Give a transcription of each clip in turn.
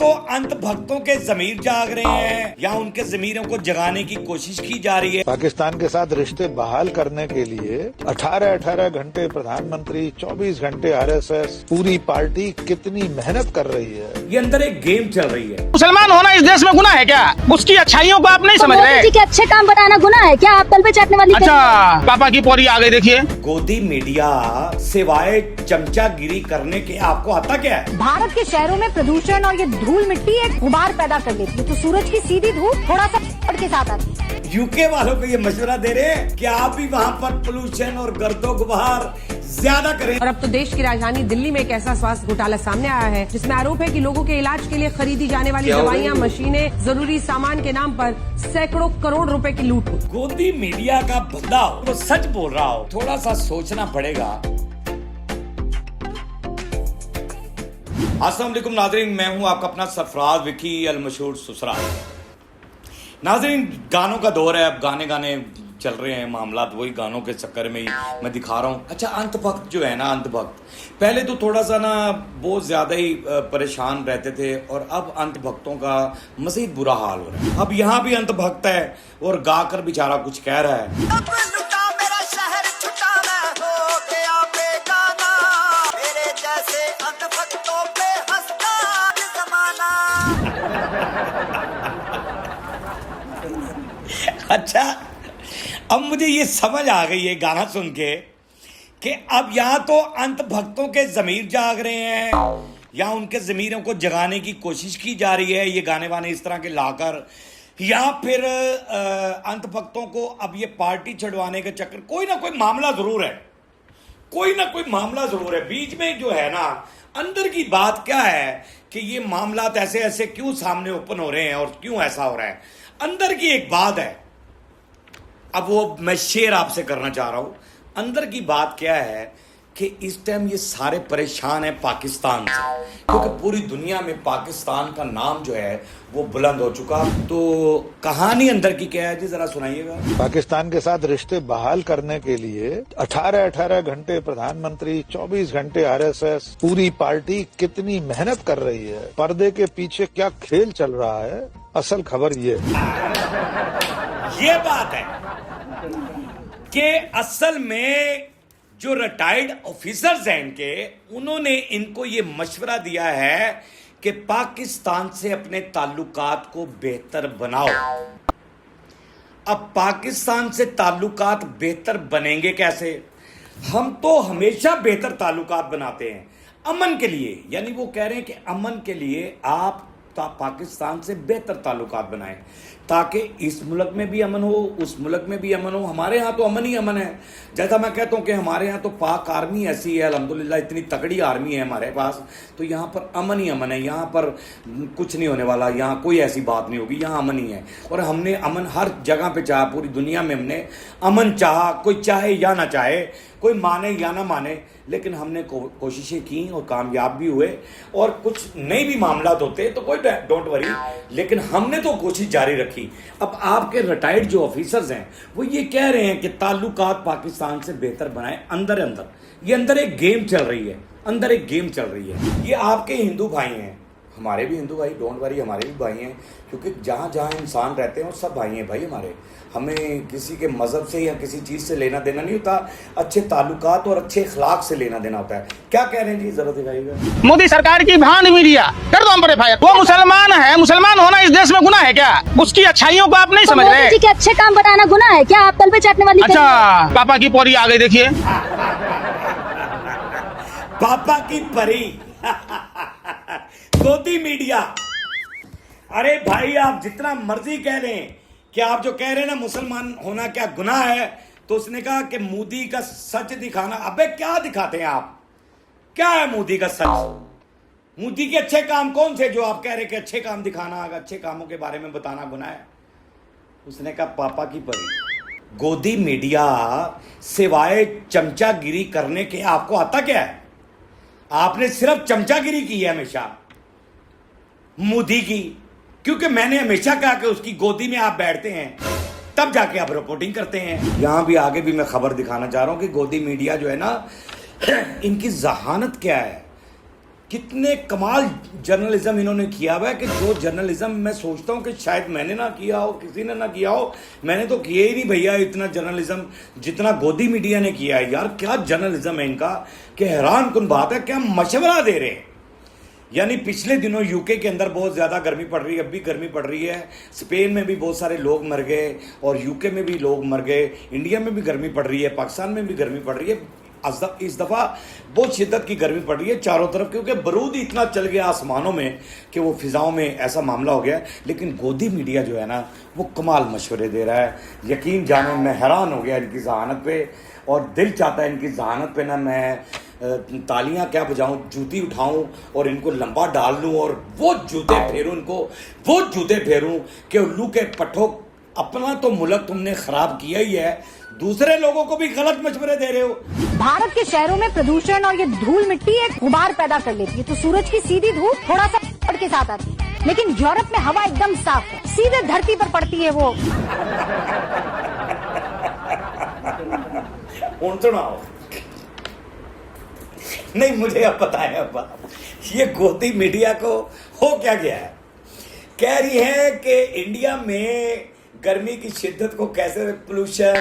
तो अंत भक्तों के ज़मीर जाग रहे हैं या उनके ज़मीरों को जगाने की कोशिश की जा रही है। पाकिस्तान के साथ रिश्ते बहाल करने के लिए 18-18 घंटे प्रधानमंत्री, 24 घंटे आरएसएस, पूरी पार्टी कितनी मेहनत कर रही है। ये अंदर एक गेम चल रही है। मुसलमान होना इस देश में गुनाह है क्या? उसकी अच्छाइयों को आप नहीं समझ रहे? मोदी जी के अच्छे काम बताना गुनाह है क्या? आप पल पे चाटने वाली। अच्छा, पापा की पौरी आ गई देखिए। गोदी मीडिया सिवाय चमचागिरी करने के आपको आता क्या है? भारत के शहरों में प्रदूषण और ये धूल मिट्टी एक गुबार पैदा कर लेती है, तो सूरज की सीधी धूप थोड़ा सा के साथ आती है। यूके वालों को ये मशवरा दे रहे हैं कि आप भी वहाँ पर पोल्यूशन और गर्दो गुबार ज्यादा करें। और अब तो देश की राजधानी दिल्ली में एक ऐसा स्वास्थ्य घोटाला सामने आया है जिसमें आरोप है कि लोगों के इलाज के लिए खरीदी जाने वाली दवाइयां, मशीनें, जरूरी सामान के नाम पर सैकड़ों करोड़ रुपए की लूट हुई। गोदी मीडिया का बंदा हो तो सच बोल रहा हो, थोड़ा सा सोचना पड़ेगा। अस्सलाम वालेकुम नाज़रीन, मैं हूं आपका अपना सरफराज विकी अल मशहूर सुसरा। नाज़रीन, गानों का दौर है, अब गाने चल रहे हैं, मामला वही गानों के चक्कर में ही मैं दिखा रहा हूँ। अच्छा, अंत भक्त जो है ना, अंत भक्त पहले तो थोड़ा सा ना बहुत ज़्यादा ही परेशान रहते थे और अब अंत भक्तों का मज़ीद बुरा हाल हो रहा है। अब यहाँ भी अंत भक्त है और गाकर बेचारा कुछ कह रहा है। अच्छा, अब मुझे ये समझ आ गई है गाना सुन के कि अब यहाँ तो अंत भक्तों के ज़मीर जाग रहे हैं या उनके ज़मीरों को जगाने की कोशिश की जा रही है, ये गाने वाने इस तरह के लाकर, या फिर अंत भक्तों को अब ये पार्टी छुड़वाने के चक्कर, कोई ना कोई मामला ज़रूर है, कोई ना कोई मामला ज़रूर है। बीच में जो है ना, अंदर की बात क्या है कि ये मामला ऐसे ऐसे क्यों सामने ओपन हो रहे हैं और क्यों ऐसा हो रहा है, अंदर की एक बात है। अब वो मैं शेयर आपसे करना चाह रहा हूं। अंदर की बात क्या है कि इस टाइम ये सारे परेशान हैं पाकिस्तान से, क्योंकि पूरी दुनिया में पाकिस्तान का नाम जो है वो बुलंद हो चुका। तो कहानी अंदर की क्या है जी, जरा सुनाइएगा। पाकिस्तान के साथ रिश्ते बहाल करने के लिए 18-18 घंटे प्रधानमंत्री, 24 घंटे आरएसएस, पूरी पार्टी कितनी मेहनत कर रही है। पर्दे के पीछे क्या खेल चल रहा है, असल खबर ये बात है कि असल में जो रिटायर्ड ऑफिसर्स हैं इनके, उन्होंने इनको ये मशवरा दिया है कि पाकिस्तान से अपने ताल्लुकात को बेहतर बनाओ। अब पाकिस्तान से ताल्लुकात बेहतर बनेंगे कैसे? हम तो हमेशा बेहतर ताल्लुकात बनाते हैं अमन के लिए, यानी वो कह रहे हैं कि अमन के लिए आप पाकिस्तान से बेहतर ताल्लुकात बनाएं ताकि इस मुल्क में भी अमन हो, उस मुल्क में भी अमन हो। हमारे यहाँ तो अमन ही अमन है। जैसा मैं कहता हूँ कि हमारे यहाँ तो पाक आर्मी ऐसी है, अल्हम्दुलिल्लाह इतनी तगड़ी आर्मी है हमारे पास, तो यहाँ पर अमन ही अमन है। यहाँ पर कुछ नहीं होने वाला, यहाँ कोई ऐसी बात नहीं होगी, यहाँ अमन ही है। और हमने अमन हर जगह पे चाहा, पूरी दुनिया में हमने अमन चाहा, कोई चाहे या ना चाहे, कोई माने या ना माने, लेकिन हमने कोशिशें की और कामयाब भी हुए। और कुछ नए भी मामला होते तो कोई डोंट वरी, लेकिन हमने तो कोशिश जारी रखी। अब आपके रिटायर्ड जो ऑफिसर्स हैं वो ये कह रहे हैं कि ताल्लुकात पाकिस्तान से बेहतर बनाएं अंदर अंदर। ये अंदर एक गेम चल रही है, अंदर एक गेम चल रही है। ये आपके हिंदू भाई हैं, हमारे भी हिंदू भाई, डोंट वरी, हमारे भी भाई हैं, क्योंकि जहाँ जहाँ इंसान रहते हैं वो सब भाई हैं भाई हमारे। हमें किसी के मजहब से या किसी चीज़ से लेना देना नहीं होता, अच्छे ताल्लुकात और अच्छे अखलाक से लेना देना होता है। क्या कह रहे हैं जी, जरा दिखाइएगा। मोदी सरकार की भांड मीडिया कर दो हम पर एफआईआर। वो मुसलमान है, मुसलमान होना इस देश में गुनाह है क्या? उसकी अच्छाइयों को आप नहीं समझ रहे? मोदी जी के अच्छे काम बताना गुनाह है क्या? आप पल पे चाटने वाली। अच्छा, पापा की पौरी आ गई देखिए। पापा की परी गोदी मीडिया। अरे भाई, आप जितना मर्जी कह लें कि आप जो कह रहे हैं ना मुसलमान होना क्या गुनाह है, तो उसने कहा कि मोदी का सच दिखाना। अबे क्या दिखाते हैं आप? क्या है मोदी का सच? मोदी के अच्छे काम कौन से जो आप कह रहे कि अच्छे काम दिखाना, अच्छे कामों के बारे में बताना गुनाह है? उसने कहा पापा की परी। गोदी मीडिया सिवाय चमचागिरी करने के आपको आता क्या है? आपने सिर्फ चमचागिरी की है हमेशा मोदी की, क्योंकि मैंने हमेशा कहा कि उसकी गोदी में आप बैठते हैं तब जाके आप रिपोर्टिंग करते हैं। यहां भी आगे भी मैं खबर दिखाना चाह रहा हूं कि गोदी मीडिया जो है ना, इनकी जहानत क्या है। कितने कमाल जर्नलिज्म इन्होंने किया हुआ है कि जो जर्नलिज्म मैं सोचता हूँ कि शायद मैंने ना किया हो, किसी ने ना किया हो। मैंने तो किया ही नहीं भैया इतना जर्नलिज्म जितना गोदी मीडिया ने किया है। यार क्या जर्नलिज्म है इनका कि हैरान कुन बात है, क्या मशवरा दे रहे हैं। यानी पिछले दिनों यूके के अंदर बहुत ज़्यादा गर्मी पड़ रही है, अब भी गर्मी पड़ रही है, स्पेन में भी बहुत सारे लोग मर गए और यूके में भी लोग मर गए, इंडिया में भी गर्मी पड़ रही है, पाकिस्तान में भी गर्मी पड़ रही है। इस दफ़ा बहुत शिद्दत की गर्मी पड़ रही है चारों तरफ, क्योंकि बारूद ही इतना चल गया आसमानों में कि वो फिज़ाओं में ऐसा मामला हो गया है। लेकिन गोदी मीडिया जो है ना वो कमाल मशवरे दे रहा है। यकीन जानो मैं हैरान हो गया इनकी जहानत पे, और दिल चाहता है इनकी जहानत पे ना मैं तालियां क्या बजाऊं, जूती उठाऊं और इनको लंबा डाल लूं और वो जूते फेरूं, इनको वो जूते फेरूं कि उल्लू के पट्ठों, अपना तो मुल्क तुमने खराब किया ही है, दूसरे लोगों को भी गलत मशवरे दे रहे हो। भारत के शहरों में प्रदूषण और ये धूल मिट्टी एक गुबार पैदा कर लेती है, तो सूरज की सीधी धूप थोड़ा सा पड़ के साथ आती है। लेकिन यूरोप में हवा एकदम साफ है, सीधे धरती पर पड़ती है वो। सुनाओ नहीं, मुझे अब पता है अब्बा, ये गोदी मीडिया को हो क्या गया है। कह रही है कि इंडिया में गर्मी की शिद्दत को कैसे पोल्यूशन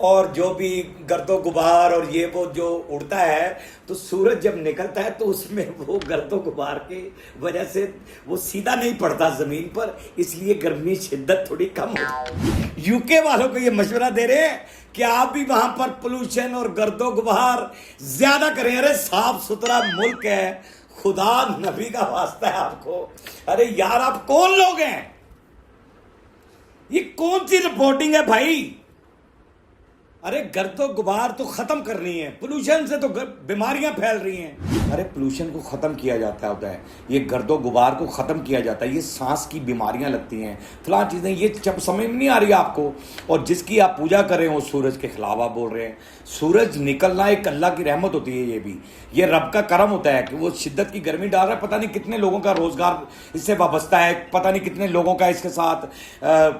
और जो भी गर्दो गुबार और ये वो जो उड़ता है, तो सूरज जब निकलता है तो उसमें वो गर्दो गुबार की वजह से वो सीधा नहीं पड़ता जमीन पर, इसलिए गर्मी शिद्दत थोड़ी कम होती है। यूके वालों को ये मशवरा दे रहे हैं कि आप भी वहां पर पोल्यूशन और गर्दो गुबार ज्यादा करें। अरे साफ सुथरा मुल्क है, खुदा नबी का वास्ता है आपको। अरे यार आप कौन लोग हैं, ये कौन सी रिपोर्टिंग है भाई। अरे गर्दो गुबार तो खत्म करनी है, पोल्यूशन से तो बीमारियां फैल रही हैं। अरे पोल्यूशन को खत्म किया जाता होता है, ये गर्दो गुबार को खत्म किया जाता है, ये सांस की बीमारियां लगती हैं, फलां चीजें, ये जब समझ में नहीं आ रही आपको। और जिसकी आप पूजा कर रहे हो सूरज के खिलाफ आप बोल रहे हैं। सूरज निकलना एक अल्लाह की रहमत होती है, ये भी ये रब का करम होता है कि वो शिद्दत की गर्मी डाल रहा है। पता नहीं कितने लोगों का रोजगार इससे वाबस्ता है, पता नहीं कितने लोगों का इसके साथ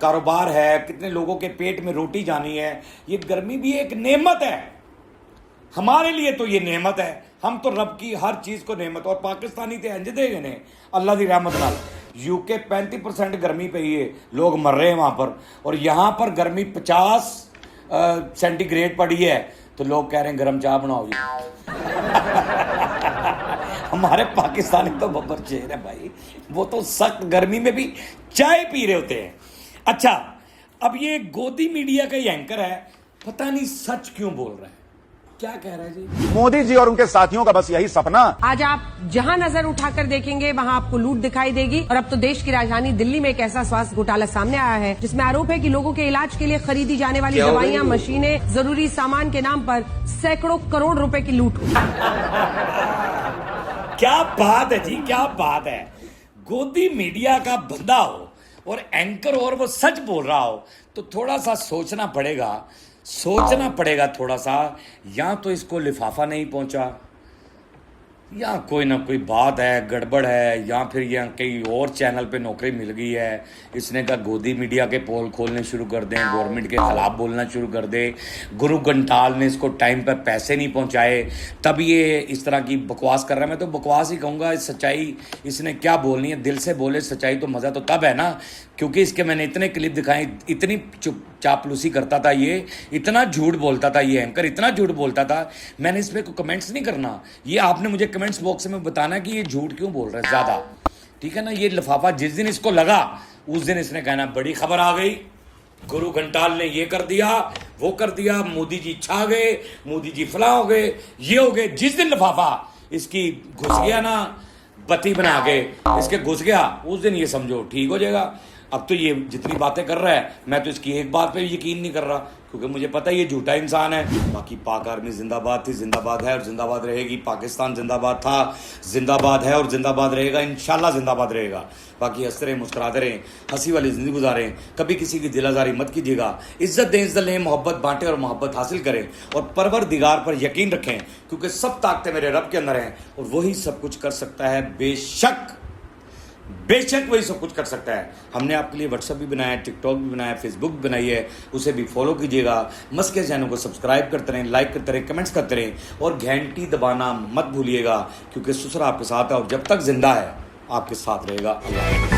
कारोबार है, कितने लोगों के पेट में रोटी जानी है। ये गर्मी भी एक नेमत है हमारे लिए, तो ये नेमत है। हम तो रब की हर चीज को नेमत, और पाकिस्तानी तो इंज दे गए अल्लाह की रहमत नाल। यूके 35% गर्मी पे ही लोग मर रहे हैं वहां पर, और यहां पर गर्मी 50 सेंटीग्रेड पड़ी है तो लोग कह रहे हैं गर्म चाय बनाओ जी। हमारे पाकिस्तानी तो बब्बर शेर है भाई, वो तो सख्त गर्मी में भी चाय पी रहे होते हैं। अच्छा, अब ये गोदी मीडिया का ही एंकर है, पता नहीं सच क्यों बोल रहा है, क्या कह रहा है जी। मोदी जी और उनके साथियों का बस यही सपना। आज आप जहां नजर उठाकर देखेंगे वहां आपको लूट दिखाई देगी। और अब तो देश की राजधानी दिल्ली में एक ऐसा स्वास्थ्य घोटाला सामने आया है जिसमें आरोप है कि लोगों के इलाज के लिए खरीदी जाने वाली दवाइयां, मशीनें, जरूरी सामान के नाम पर सैकड़ों करोड़ रुपए की लूट हुई। क्या बात है जी, क्या बात है। गोदी मीडिया का बंदा हो और एंकर और वो सच बोल रहा हो तो थोड़ा सा सोचना पड़ेगा थोड़ा सा। या तो इसको लिफाफा नहीं पहुंचा, या कोई ना कोई बात है, गड़बड़ है, या फिर यहाँ कहीं और चैनल पे नौकरी मिल गई है। इसने कहा गोदी मीडिया के पोल खोलने शुरू कर दें, गवर्नमेंट के खिलाफ बोलना शुरू कर दे। गुरु घंटाल ने इसको टाइम पर पैसे नहीं पहुंचाए, तब ये इस तरह की बकवास कर रहा है। मैं तो बकवास ही कहूँगा, सच्चाई इसने क्या बोलनी है, दिल से बोले सच्चाई तो मज़ा तो तब है ना, क्योंकि इसके मैंने इतने क्लिप दिखाए, इतनी चापलूसी करता था ये, इतना झूठ बोलता था ये एंकर, इतना झूठ बोलता था। मैंने इस पर कोई कमेंट्स नहीं करना, ये आपने मुझे कमेंट्स बॉक्स में बताना कि ये झूठ क्यों बोल रहा है ज़्यादा, ठीक है ना। ये लिफाफा जिस दिन इसको लगा उस दिन इसने कहना बड़ी खबर आ गई, गुरु घंटाल ने ये कर दिया, वो कर दिया, मोदी जी छा गए, मोदी जी फला हो गए, ये हो गए। जिस दिन लिफाफा इसकी घुस गया ना, बत्ती बना के इसके घुस गया, उस दिन ये समझो ठीक हो जाएगा। अब तो ये जितनी बातें कर रहा है, मैं तो इसकी एक बात पे यकीन नहीं कर रहा, क्योंकि मुझे पता है ये झूठा इंसान है। बाकी पाक आर्मी जिंदाबाद थी, जिंदाबाद है और जिंदाबाद रहेगी। पाकिस्तान जिंदाबाद था, जिंदाबाद है और जिंदाबाद रहेगा, इंशाल्लाह जिंदाबाद रहेगा। बाकी हंसते रहें, मुस्कुराते रहें, हंसी वाली जिंदगी गुजारें, कभी किसी की दिल आजारी मत कीजिएगा। इज्जत दें, इज्जत लें, मोहब्बत बांटें और मोहब्बत हासिल करें, और परवरदिगार पर यकीन रखें, क्योंकि सब ताकतें मेरे रब के अंदर हैं और वही सब कुछ कर सकता है। बेशक बेशक वही सब कुछ कर सकता है। हमने आपके लिए व्हाट्सएप भी बनाया है, टिकटॉक भी बनाया है, फेसबुक भी बनाई है, उसे भी फॉलो कीजिएगा। मस्त के चैनल को सब्सक्राइब करते रहें, लाइक करते रहें, कमेंट्स करते रहें और घंटी दबाना मत भूलिएगा, क्योंकि ससुर आपके साथ है और जब तक जिंदा है आपके साथ रहेगा। अल्लाह।